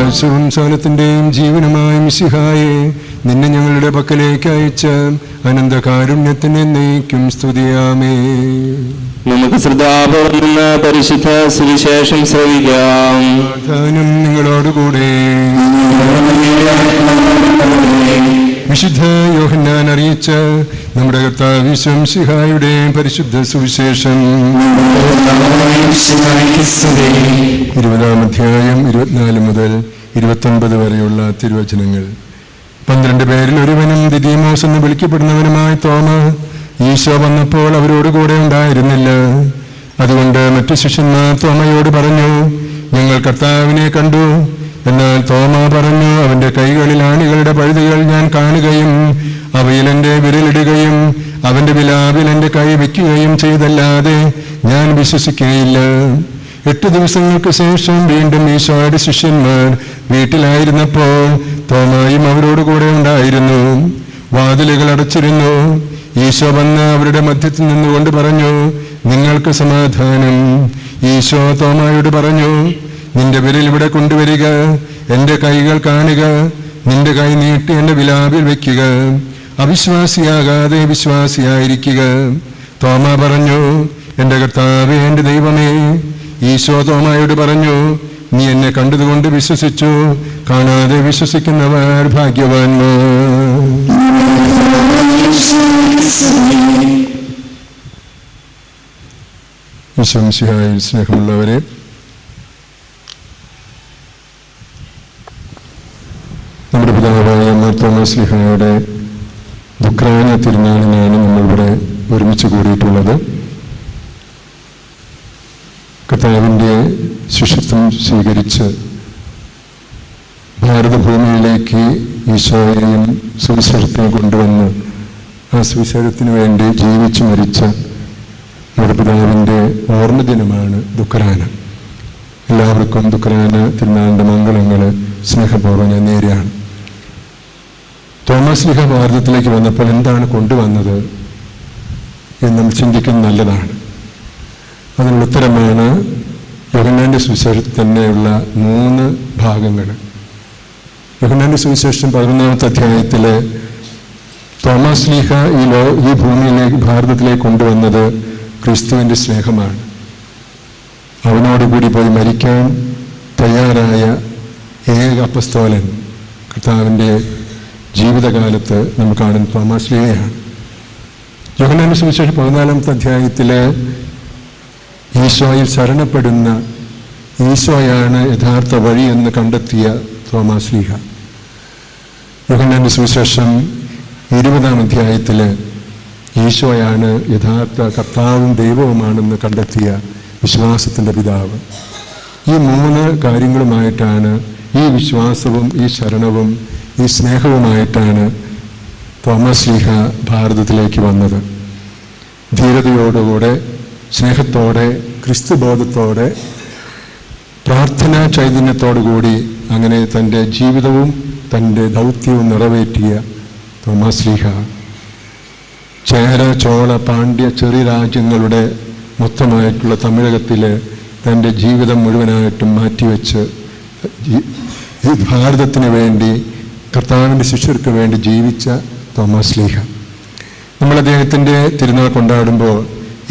പ്രകാശവും സകലത്തിൻ്റെയും ജീവനുമായ മിശിഹായെ, നിന്നെ ഞങ്ങളുടെ പക്കലേക്ക് അയച്ച അനന്തകാരുണ്യത്തിന് എന്നേക്കും സ്തുതിയാമേ. നമുക്ക് ശ്രദ്ധാപൂർവം പരിശുദ്ധ സുവിശേഷം ശ്രവിക്കാം. സമാധാനം നിങ്ങളോടുകൂടെ. വിശുദ്ധ യോഹന്നാൻ അറിയിച്ച നമ്മുടെ കർത്താവ് യേശു മിശിഹായുടെ പരിശുദ്ധ സുവിശേഷം 20-ാം അധ്യായം 24 മുതൽ 29 വരെയുള്ള തിരുവചനങ്ങൾ. 12 പേരിൽ ഒരുവനും ദിദിമോസ് എന്ന് വിളിക്കപ്പെടുന്നവനുമായ തോമ ഈശോ വന്നപ്പോൾ അവരോടുകൂടെ ഉണ്ടായിരുന്നില്ല. അതുകൊണ്ട് മറ്റു ശിഷ്യന്മാർ തോമയോട് പറഞ്ഞു, ഞങ്ങൾ കർത്താവിനെ കണ്ടു. എന്നാൽ തോമ പറഞ്ഞു, അവന്റെ കൈകളിൽ ആണികളുടെ പഴുതുകൾ ഞാൻ കാണുകയും അവയിൽ എൻ്റെ വിരലിടുകയും അവന്റെ വിലാപിൽ എൻ്റെ കൈ വയ്ക്കുകയും ചെയ്തല്ലാതെ ഞാൻ വിശ്വസിക്കുകയില്ല. 8 ദിവസങ്ങൾക്ക് ശേഷം വീണ്ടും ഈശോയുടെ ശിഷ്യന്മാർ വീട്ടിലായിരുന്നപ്പോൾ തോമായും അവരോടുകൂടെ ഉണ്ടായിരുന്നു. വാതിലുകൾ അടച്ചിരുന്നു. ഈശോ വന്ന് അവരുടെ മധ്യത്തിൽ നിന്നുകൊണ്ട് പറഞ്ഞു, നിങ്ങൾക്ക് സമാധാനം. ഈശോ തോമായോട് പറഞ്ഞു, നിന്റെ വിരൽ ഇവിടെ കൊണ്ടുവരിക, എൻ്റെ കൈകൾ കാണുക, നിന്റെ കൈ നീട്ടി എൻ്റെ വിലാപിൽ വയ്ക്കുക. അവിശ്വാസിയാകാതെ വിശ്വാസിയായിരിക്കുക. തോമ പറഞ്ഞു, എൻ്റെ കർത്താവേ, എൻ്റെ ദൈവമേ. ഈശോ തോമായോട് പറഞ്ഞു, നീ എന്നെ കണ്ടതുകൊണ്ട് വിശ്വസിച്ചു, കാണാതെ വിശ്വസിക്കുന്നവർ ഭാഗ്യവാന്മാർ. മിശിഹായിൽ സ്നേഹമുള്ളവരെ, നമ്മുടെ പിതാവായ മാർ തോമസ് ശ്ലീഹായുടെ ദുഃഖാന തിരുനാളിനാണ് നമ്മളിവിടെ ഒരുമിച്ച് കൂടിയിട്ടുള്ളത്. കർത്താവിൻ്റെ ശിഷ്യത്വം സ്വീകരിച്ച് ഭാരതഭൂമിയിലേക്ക് ഈശോയെയും സുവിശേഷത്തെയും കൊണ്ടുവന്ന് ആ സുവിശേഷത്തിന് വേണ്ടി ജീവിച്ചു മരിച്ച നമ്മുടെ പിതാവിൻ്റെ ഓർമ്മ ദിനമാണ് ദുഃഖാന. എല്ലാവർക്കും ദുഃഖാന തിരുനാളിൻ്റെ മംഗളങ്ങൾ സ്നേഹപൂർവ്വം ഞാൻ നേരെയാണ്. തോമസ് ശ്ലീഹ ഭാരതത്തിലേക്ക് വന്നപ്പോൾ എന്താണ് കൊണ്ടുവന്നത് എന്ന് നമ്മൾ ചിന്തിക്കുന്നത് നല്ലതാണ്. അതിനുള്ള ഉത്തരമാണ് യോഹന്നാന്റെ സുവിശേഷത്തിൽ തന്നെയുള്ള 3 ഭാഗങ്ങൾ. യോഹന്നാന്റെ സുവിശേഷം 11-ാമത്തെ അധ്യായത്തിൽ തോമസ് ശ്ലീഹ ഈ ഭൂമിയിലേക്ക് ഭാരതത്തിലേക്ക് കൊണ്ടുവന്നത് ക്രിസ്തുവിൻ്റെ സ്നേഹമാണ്. അവനോടുകൂടി പോയി മരിക്കാൻ തയ്യാറായ ഏക അപ്പസ്തോലൻ കർത്താവിൻ്റെ ജീവിതകാലത്ത് നമ്മൾ കാണുന്ന തോമസ് ശ്ലീഹയാണ്. യോഹന്നാന്റെ സുവിശേഷം 14-ാമത്തെ അധ്യായത്തിൽ ഈശോയിൽ ശരണപ്പെടുന്ന ഈശോയാണ് യഥാർത്ഥ വഴി എന്ന് കണ്ടെത്തിയ തോമസ് ശ്ലീഹ. യോഹന്നാന്റെ സുവിശേഷം 20-ാം അധ്യായത്തിൽ ഈശോയാണ് യഥാർത്ഥ കർത്താവും ദൈവവുമാണെന്ന് കണ്ടെത്തിയ വിശ്വാസത്തിൻ്റെ പിതാവ്. ഈ 3 കാര്യങ്ങളുമായിട്ടാണ്, ഈ വിശ്വാസവും ഈ ശരണവും ഈ സ്നേഹവുമായിട്ടാണ് തോമസ് ശ്ലീഹ ഭാരതത്തിലേക്ക് വന്നത്. ധീരതയോടുകൂടെ, സ്നേഹത്തോടെ, ക്രിസ്തുബോധത്തോടെ, പ്രാർത്ഥനാ ചൈതന്യത്തോടുകൂടി അങ്ങനെ തൻ്റെ ജീവിതവും തൻ്റെ ദൗത്യവും നിറവേറ്റിയ തോമസ് ശ്ലീഹ ചേര, ചോള, പാണ്ഡ്യ ചെറിയ രാജ്യങ്ങളുടെ മൊത്തമായിട്ടുള്ള തമിഴകത്തിൽ തൻ്റെ ജീവിതം മുഴുവനായിട്ടും മാറ്റിവെച്ച് ഈ ഭാരതത്തിന് വേണ്ടി, കർത്താവിൻ്റെ ശിഷ്യർക്ക് വേണ്ടി ജീവിച്ച തോമസ് ശ്ലീഹ. നമ്മൾ അദ്ദേഹത്തിൻ്റെ തിരുനാൾ കൊണ്ടാടുമ്പോൾ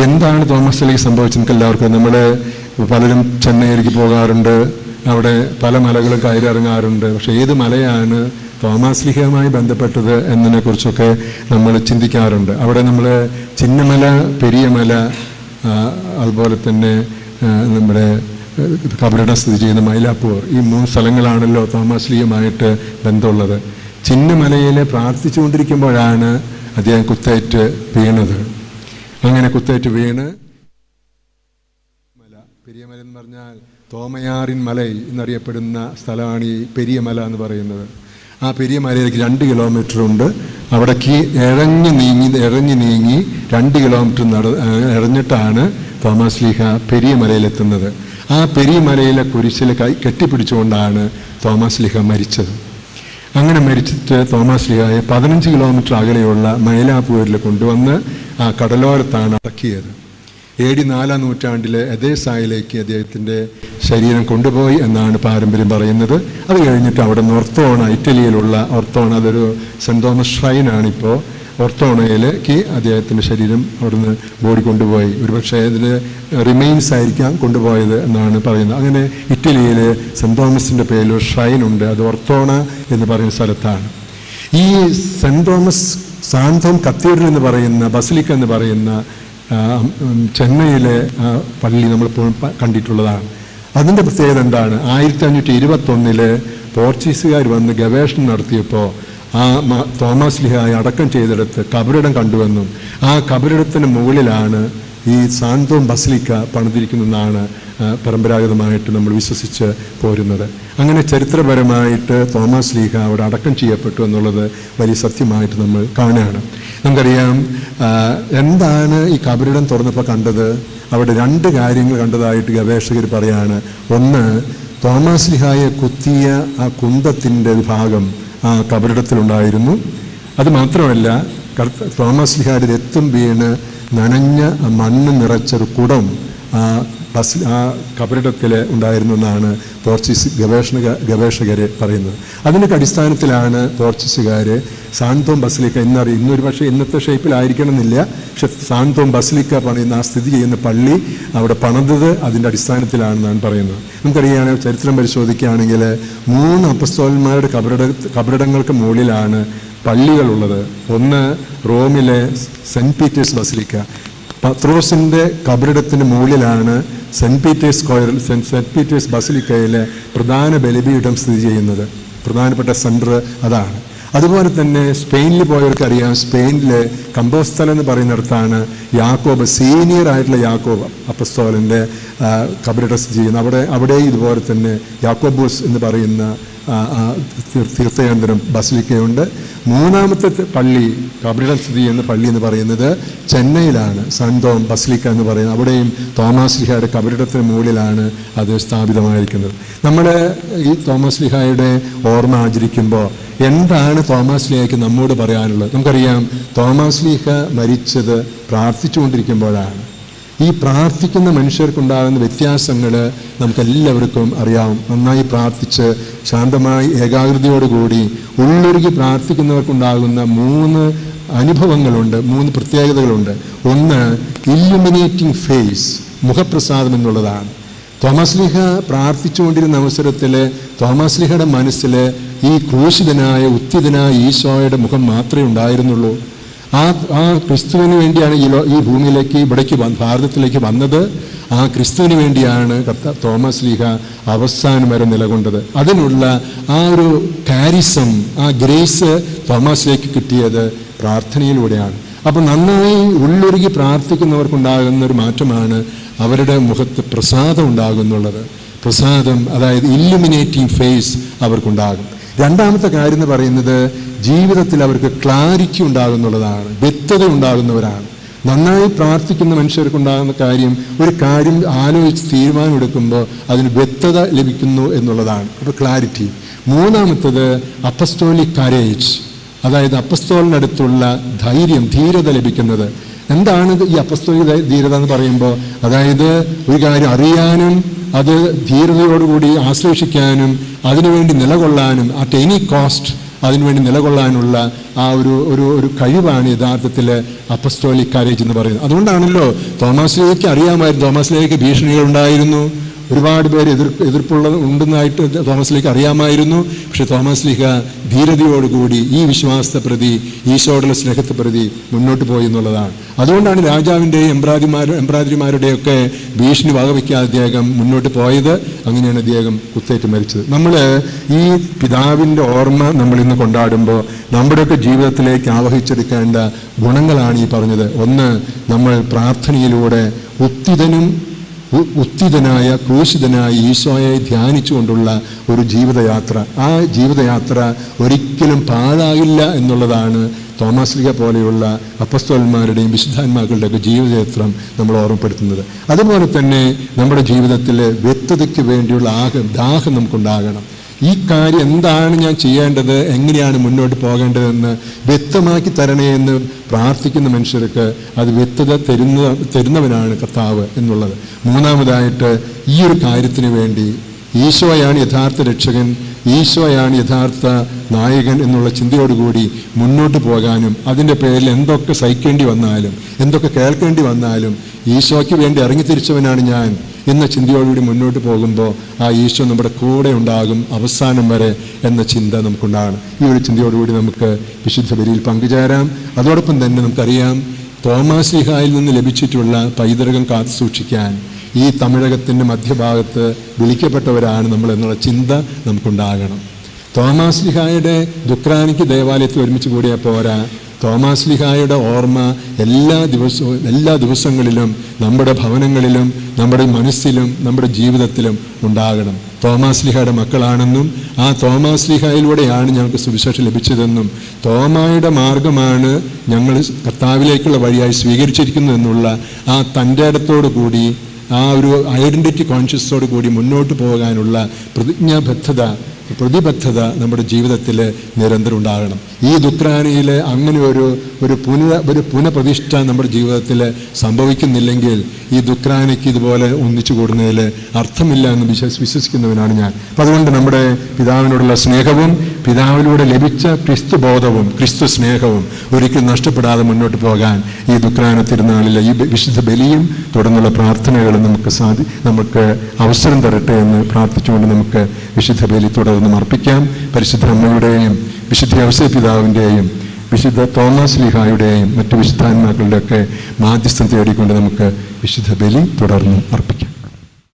എന്താണ് തോമസ് ശ്ലീഹ സംഭവിച്ചത് നമുക്ക് എല്ലാവർക്കും. നമ്മൾ പലരും ചെന്നൈയിലേക്ക് പോകാറുണ്ട്, അവിടെ പല മലകളും കയറിയിറങ്ങാറുണ്ട്. പക്ഷേ ഏത് മലയാണ് തോമസ് ശ്ലീഹയുമായി ബന്ധപ്പെട്ടത് എന്നതിനെക്കുറിച്ചൊക്കെ നമ്മൾ ചിന്തിക്കാറുണ്ട്. അവിടെ നമ്മൾ ചിന്നമല, പെരിയമല, അതുപോലെ തന്നെ നമ്മുടെ കബറിടം സ്ഥിതി ചെയ്യുന്ന മൈലാപ്പൂർ, ഈ 3 സ്ഥലങ്ങളാണല്ലോ തോമസ് ശ്ലീഹയുമായിട്ട് ബന്ധമുള്ളത്. ചിന്നമലയിൽ പ്രാർത്ഥിച്ചുകൊണ്ടിരിക്കുമ്പോഴാണ് അദ്ദേഹം കുത്തേറ്റ് വീണത്. അങ്ങനെ കുത്തേറ്റ് വീണ് പെരിയമല എന്ന് പറഞ്ഞാൽ തോമയാറിൻ മല എന്നറിയപ്പെടുന്ന സ്ഥലമാണ് ഈ പെരിയമല എന്ന് പറയുന്നത്. ആ പെരിയ മലയിലേക്ക് 2 കിലോമീറ്റർ ഉണ്ട്. അവിടേക്ക് ഇഴഞ്ഞു നീങ്ങി 2 കിലോമീറ്റർ ഇഴഞ്ഞിട്ടാണ് തോമസ് ശ്ലീഹ പെരിയ മലയിലെത്തുന്നത്. ആ പെരിയ മലയിലെ കുരിശിൽ കെട്ടിപ്പിടിച്ചുകൊണ്ടാണ് തോമസ് ശ്ലീഹ മരിച്ചത്. അങ്ങനെ മരിച്ചിട്ട് തോമസ് ശ്ലീഹയെ 15 കിലോമീറ്റർ അകലെയുള്ള മൈലാപ്പൂരിൽ കൊണ്ടുവന്ന് ആ കടലോരത്താണ് അടക്കിയത്. AD 4-ാം നൂറ്റാണ്ടിലെ എദേസായിലേക്ക് അദ്ദേഹത്തിൻ്റെ ശരീരം കൊണ്ടുപോയി എന്നാണ് പാരമ്പര്യം പറയുന്നത്. അത് കഴിഞ്ഞിട്ട് അവിടെ നിന്ന് ഒർത്തോണ, ഇറ്റലിയിലുള്ള ഒർത്തോണ, അതൊരു സെൻറ് തോമസ് ഷ്രൈനാണിപ്പോൾ, ഒർത്തോണയിലേക്ക് അദ്ദേഹത്തിൻ്റെ ശരീരം അവിടുന്ന് ബോഡി കൊണ്ടുപോയി. ഒരുപക്ഷെ അതിൽ റിമെയിൻസ് ആയിരിക്കാം കൊണ്ടുപോയത് എന്നാണ് പറയുന്നത്. അങ്ങനെ ഇറ്റലിയിൽ സെൻറ് തോമസിൻ്റെ പേരിൽ ഒരു ഷ്രൈനുണ്ട്, അത് ഒർത്തോണ എന്ന് പറയുന്ന സ്ഥലത്താണ്. ഈ സെൻറ് തോമസ് സാന്തോം കത്തീഡ്രൽ എന്ന് പറയുന്ന, ബസിലിക്ക എന്ന് പറയുന്ന ചെന്നൈയിലെ പള്ളി നമ്മളിപ്പോൾ കണ്ടിട്ടുള്ളതാണ്. അതിൻ്റെ പ്രത്യേകത എന്താണ്? 1521 പോർച്ചുഗീസുകാർ വന്ന് ഗവേഷണം നടത്തിയപ്പോൾ ആ തോമസ് ലീഹായെ അടക്കം ചെയ്തെടുത്ത് കബറിടം കണ്ടുവെന്നും ആ കബറിടത്തിന് മുകളിലാണ് ഈ സാന്തോം ബസിലിക്ക പണിതിരിക്കുന്നതെന്നാണ് പരമ്പരാഗതമായിട്ട് നമ്മൾ വിശ്വസിച്ച് പോരുന്നത്. അങ്ങനെ ചരിത്രപരമായിട്ട് തോമസ് ലീഹ അവിടെ അടക്കം ചെയ്യപ്പെട്ടു എന്നുള്ളത് വലിയ സത്യമായിട്ട് നമ്മൾ കാണുകയാണ്. നമുക്കറിയാം എന്താണ് ഈ കബറിടം തുറന്നപ്പോൾ കണ്ടത്. അവിടെ 2 കാര്യങ്ങൾ കണ്ടതായിട്ട് ഗവേഷകർ പറയാണ്. ഒന്ന്, തോമസ് ലീഹായെ കുത്തിയ ആ കുന്തത്തിൻ്റെ ഒരു ഭാഗം ആ കബറിടത്തിലുണ്ടായിരുന്നു. അത് മാത്രമല്ല, തോമസ് ലീഹായുടെ രക്തം വീണ് നനഞ്ഞ മണ്ണ് നിറച്ചൊരു കുടം ആ കബറിടത്തിൽ ഉണ്ടായിരുന്നു എന്നാണ് പോർച്ചുഗീസ് ഗവേഷകർ പറയുന്നത്. അതിൻ്റെ അടിസ്ഥാനത്തിലാണ് പോർച്ചുഗീസുകാർ സാന്തോം ബസിലിക്ക ഇന്നൊരു പക്ഷേ ഇന്നത്തെ ഷേപ്പിലായിരിക്കണം എന്നില്ല, പക്ഷെ സാന്തോം ബസിലിക്ക പണിയുന്ന ആ സ്ഥിതി ചെയ്യുന്ന പള്ളി അവിടെ പണിതത് അതിൻ്റെ അടിസ്ഥാനത്തിലാണെന്നാണ് പറയുന്നത്. നമുക്കറിയാം, ചരിത്രം പരിശോധിക്കുകയാണെങ്കിൽ 3 അപ്പസ്തോലന്മാരുടെ കബറിടങ്ങൾക്ക് മുകളിലാണ് പള്ളികളുള്ളത്. ഒന്ന് റോമിലെ സെൻറ്റ് പീറ്റേഴ്സ് ബസിലിക്ക, പത്രോസിൻ്റെ കബറിടത്തിന് മുകളിലാണ് സെൻറ്റ് പീറ്റേഴ്സ് ബസിലിക്കയിലെ പ്രധാന ബലിപീഠം സ്ഥിതി ചെയ്യുന്നത്. പ്രധാനപ്പെട്ട സെൻറ്റർ അതാണ്. അതുപോലെ തന്നെ സ്പെയിനിൽ പോയവർക്കറിയാം, സ്പെയിനിലെ കമ്പോസ്തല എന്ന് പറയുന്നിടത്താണ് യാക്കോബ്, സീനിയർ ആയിട്ടുള്ള യാക്കോബ് അപ്പസ്തോലൻ്റെ കബറിടം സ്ഥിതി ചെയ്യുന്നത്. അവിടെ ഇതുപോലെ തന്നെ യാക്കോബൂസ് എന്ന് പറയുന്ന തീർത്ഥകേന്ദ്രം ബസിലിക്കയുണ്ട്. 3ാമത്തെ പള്ളി, കബറിടം സ്ഥിതി ചെയ്യുന്ന പള്ളി എന്ന് പറയുന്നത് ചെന്നൈയിലാണ്, സാന്തോം ബസിലിക്ക എന്ന് പറയുന്നത്. അവിടെയും തോമസ് ലീഹായുടെ കബറിടത്തിന് മുകളിലാണ് അത് സ്ഥാപിതമായിരിക്കുന്നത്. നമ്മൾ ഈ തോമസ് ലീഹായുടെ ഓർമ്മ ആചരിക്കുമ്പോൾ എന്താണ് തോമസ് ലീഹയ്ക്ക് നമ്മോട് പറയാനുള്ളത്? നമുക്കറിയാം, തോമസ് ലീഹ മരിച്ചത് പ്രാർത്ഥിച്ചുകൊണ്ടിരിക്കുമ്പോഴാണ്. ഈ പ്രാർത്ഥിക്കുന്ന മനുഷ്യർക്കുണ്ടാകുന്ന വ്യത്യാസങ്ങൾ നമുക്കെല്ലാവർക്കും അറിയാവും. നന്നായി പ്രാർത്ഥിച്ച് ശാന്തമായി ഏകാഗ്രതയോടുകൂടി ഉള്ളൊരുക്കി പ്രാർത്ഥിക്കുന്നവർക്കുണ്ടാകുന്ന 3 അനുഭവങ്ങളുണ്ട്, 3 പ്രത്യേകതകളുണ്ട്. ഒന്ന്, ഇല്ലുമിനേറ്റിംഗ് ഫേസ്, മുഖപ്രസാദം എന്നുള്ളതാണ്. തോമസ് ലീഹ പ്രാർത്ഥിച്ചുകൊണ്ടിരുന്ന അവസരത്തിൽ തോമസ് ലീഹയുടെ മനസ്സിൽ ഈ ക്രൂശിതനായ ഉത്തിതനായ ഈശോയുടെ മുഖം മാത്രമേ ഉണ്ടായിരുന്നുള്ളൂ. ആ ക്രിസ്തുവിന് വേണ്ടിയാണ് ഈ ഭൂമിയിലേക്ക്, ഇവിടേക്ക് ഭാരതത്തിലേക്ക് വന്നത്. ആ ക്രിസ്തുവിന് വേണ്ടിയാണ് തോമസ് ലീഹ അവസാനം വരെ നിലകൊണ്ടത്. അതിനുള്ള ആ ഒരു കാരിസം, ആ ഗ്രേസ് തോമസിലേക്ക് കിട്ടിയത് പ്രാർത്ഥനയിലൂടെയാണ്. അപ്പം നന്നായി ഉള്ളൊരുക്കി പ്രാർത്ഥിക്കുന്നവർക്കുണ്ടാകുന്ന ഒരു മാറ്റമാണ് അവരുടെ മുഖത്ത് പ്രസാദം ഉണ്ടാകുന്നുള്ളത്. പ്രസാദം, അതായത് ഇല്ലുമിനേറ്റിംഗ് ഫേസ് അവർക്കുണ്ടാകും. 2ാമത്തെ കാര്യം എന്ന് പറയുന്നത് ജീവിതത്തിൽ അവർക്ക് ക്ലാരിറ്റി ഉണ്ടാകുന്നുള്ളതാണ്, വ്യക്തത ഉണ്ടാകുന്നവരാണ്. നന്നായി പ്രാർത്ഥിക്കുന്ന മനുഷ്യർക്കുണ്ടാകുന്ന ഒരു കാര്യം ആലോചിച്ച് തീരുമാനമെടുക്കുമ്പോൾ അതിന് വ്യക്തത ലഭിക്കുന്നു എന്നുള്ളതാണ്. അപ്പോൾ ക്ലാരിറ്റി. 3ാമത്തത് അപ്പസ്തോലിക് കരേജ്, അതായത് അപ്പസ്തോലിനടുത്തുള്ള ധൈര്യം, ധീരത ലഭിക്കുന്നത്. എന്താണ് ഈ അപ്പസ്തോലിക ധീരത എന്ന് പറയുമ്പോൾ? അതായത് ഒരു കാര്യം അറിയാനും അത് ധീരതയോടുകൂടി ആശ്ലേഷിക്കാനും അതിനുവേണ്ടി നിലകൊള്ളാനും, അറ്റ് എനി കോസ്റ്റ് അതിനുവേണ്ടി നിലകൊള്ളാനുള്ള ആ ഒരു കഴിവാണ് യഥാർത്ഥത്തിൽ അപ്പസ്തോലിക് കരേജ് എന്ന് പറയുന്നത്. അതുകൊണ്ടാണല്ലോ തോമസ് ലീഹയ്ക്ക് അറിയാമായിരുന്നു, തോമസ് ലീഹയ്ക്ക് ഭീഷണികളുണ്ടായിരുന്നു, ഒരുപാട് പേര് ഉണ്ടെന്നായിട്ട് തോമസ് ലീഹയ്ക്ക് അറിയാമായിരുന്നു. പക്ഷെ തോമസ് ലീഹ ധീരതയോടുകൂടി ഈ വിശ്വാസത്തെ പ്രതി, ഈശോയുടെ സ്നേഹത്തെ പ്രതി മുന്നോട്ട് പോയി എന്നുള്ളതാണ്. അതുകൊണ്ടാണ് രാജാവിൻ്റെയും എംബ്രാതിരിമാരുടെയൊക്കെ ഭീഷണി വകവയ്ക്കാതെ അദ്ദേഹം മുന്നോട്ട് പോയത്. അങ്ങനെയാണ് അദ്ദേഹം കുത്തേറ്റ് മരിച്ചത്. നമ്മൾ ഈ പിതാവിൻ്റെ ഓർമ്മ നമ്മളിന്ന് കൊണ്ടാടുമ്പോൾ നമ്മുടെയൊക്കെ ജീവിതത്തിലേക്ക് ആവഹിച്ചെടുക്കേണ്ട ഗുണങ്ങളാണ് ഈ പറഞ്ഞത്. ഒന്ന്, നമ്മൾ പ്രാർത്ഥനയിലൂടെ ഉത്തിതനായ ക്രൂശിതനായ ഈശോയെ ധ്യാനിച്ചുകൊണ്ടുള്ള ഒരു ജീവിതയാത്ര. ആ ജീവിതയാത്ര ഒരിക്കലും പാഴാകില്ല എന്നുള്ളതാണ് തോമസ് ലീഹ പോലെയുള്ള അപ്പസ്തോലന്മാരുടെയും വിശുദ്ധാന്മാക്കളുടെയൊക്കെ ജീവിതചരിത്രം നമ്മൾ ഓർമ്മപ്പെടുത്തുന്നത്. അതുപോലെ തന്നെ നമ്മുടെ ജീവിതത്തിൽ വ്യക്തതയ്ക്ക് വേണ്ടിയുള്ള ദാഹം നമുക്കുണ്ടാകണം. ഈ കാര്യം എന്താണ് ഞാൻ ചെയ്യേണ്ടത്, എങ്ങനെയാണ് മുന്നോട്ട് പോകേണ്ടതെന്ന് വ്യക്തമാക്കി തരണേ എന്ന് പ്രാർത്ഥിക്കുന്ന മനുഷ്യർക്ക് അത് വ്യക്തത തരുന്നവനാണ് കർത്താവ് എന്നുള്ളത്. മൂന്നാമതായിട്ട് ഈ ഒരു കാര്യത്തിന് വേണ്ടി ഈശോയാണ് യഥാർത്ഥ രക്ഷകൻ, ഈശോയാണ് യഥാർത്ഥ നായകൻ എന്നുള്ള ചിന്തയോടുകൂടി മുന്നോട്ട് പോകാനും അതിൻ്റെ പേരിൽ എന്തൊക്കെ സഹിക്കേണ്ടി വന്നാലും എന്തൊക്കെ കേൾക്കേണ്ടി വന്നാലും ഈശോയ്ക്ക് വേണ്ടി ഇറങ്ങിത്തിരിച്ചവനാണ് ഞാൻ എന്ന ചിന്തയോടുകൂടി മുന്നോട്ട് പോകുമ്പോൾ ആ ഈശോ നമ്മുടെ കൂടെ ഉണ്ടാകും അവസാനം വരെ എന്ന ചിന്ത നമുക്കുണ്ടാകണം. ഈ ഒരു ചിന്തയോടുകൂടി നമുക്ക് വിശുദ്ധ ബലിയിൽ പങ്കുചേരാം. അതോടൊപ്പം തന്നെ നമുക്കറിയാം, തോമാശ്ലീഹായിൽ നിന്ന് ലഭിച്ചിട്ടുള്ള പൈതൃകം കാത്തു സൂക്ഷിക്കാൻ ഈ തമിഴകത്തിൻ്റെ മധ്യഭാഗത്ത് വിളിക്കപ്പെട്ടവരാണ് നമ്മൾ എന്നുള്ള ചിന്ത നമുക്കുണ്ടാകണം. തോമാശ്ലീഹായുടെ ദുക്രാനിക്ക് ദേവാലയത്തിൽ ഒരുമിച്ച് കൂടിയാൽ പോരാ, തോമാശ്ലീഹായുടെ ഓർമ്മ എല്ലാ ദിവസങ്ങളിലും നമ്മുടെ ഭവനങ്ങളിലും നമ്മുടെ മനസ്സിലും നമ്മുടെ ജീവിതത്തിലും ഉണ്ടാകണം. തോമാശ്ലീഹായുടെ മക്കളാണെന്നും ആ തോമാശ്ലീഹായിലൂടെയാണ് ഞങ്ങൾക്ക് സുവിശേഷം ലഭിച്ചതെന്നും തോമായുടെ മാർഗമാണ് ഞങ്ങൾ കർത്താവിലേക്കുള്ള വഴിയായി സ്വീകരിച്ചിരിക്കുന്നതെന്നുള്ള ആ തൻ്റെ ഇടത്തോടു കൂടി ആ ഒരു ഐഡൻറ്റിറ്റി കോൺഷ്യസോട് കൂടി മുന്നോട്ട് പോകാനുള്ള പ്രതിബദ്ധത നമ്മുടെ ജീവിതത്തിൽ നിരന്തരം ഉണ്ടാകണം. ഈ ദുക്രാനയിൽ അങ്ങനെ ഒരു പുനഃപ്രതിഷ്ഠ നമ്മുടെ ജീവിതത്തിൽ സംഭവിക്കുന്നില്ലെങ്കിൽ ഈ ദുക്രാനയ്ക്ക് ഇതുപോലെ ഒന്നിച്ചു കൂടുന്നതിൽ അർത്ഥമില്ല എന്ന് വിശ്വസിക്കുന്നവനാണ് ഞാൻ. അപ്പം അതുകൊണ്ട് നമ്മുടെ പിതാവിനോടുള്ള സ്നേഹവും പിതാവിലൂടെ ലഭിച്ച ക്രിസ്തുബോധവും ക്രിസ്തു സ്നേഹവും ഒരിക്കലും നഷ്ടപ്പെടാതെ മുന്നോട്ട് പോകാൻ ഈ ദുക്രാന തിരുനാളിലെ ഈ വിശുദ്ധ ബലിയും തുടർന്നുള്ള പ്രാർത്ഥനകളും നമുക്ക് അവസരം തരട്ടെ എന്ന് പ്രാർത്ഥിച്ചുകൊണ്ട് നമുക്ക് വിശുദ്ധ ബലി തുടർന്ന് അർപ്പിക്കാം. പരിശുദ്ധ അമ്മയുടെയും വിശുദ്ധ ഔസേപ്പ് പിതാവിൻ്റെയും വിശുദ്ധ തോമാശ്ലീഹായുടെയും മറ്റു വിശുദ്ധാത്മാക്കളുടെയൊക്കെ മാധ്യസ്ഥം തേടിക്കൊണ്ട് നമുക്ക് വിശുദ്ധ ബലി തുടർന്ന് അർപ്പിക്കാം.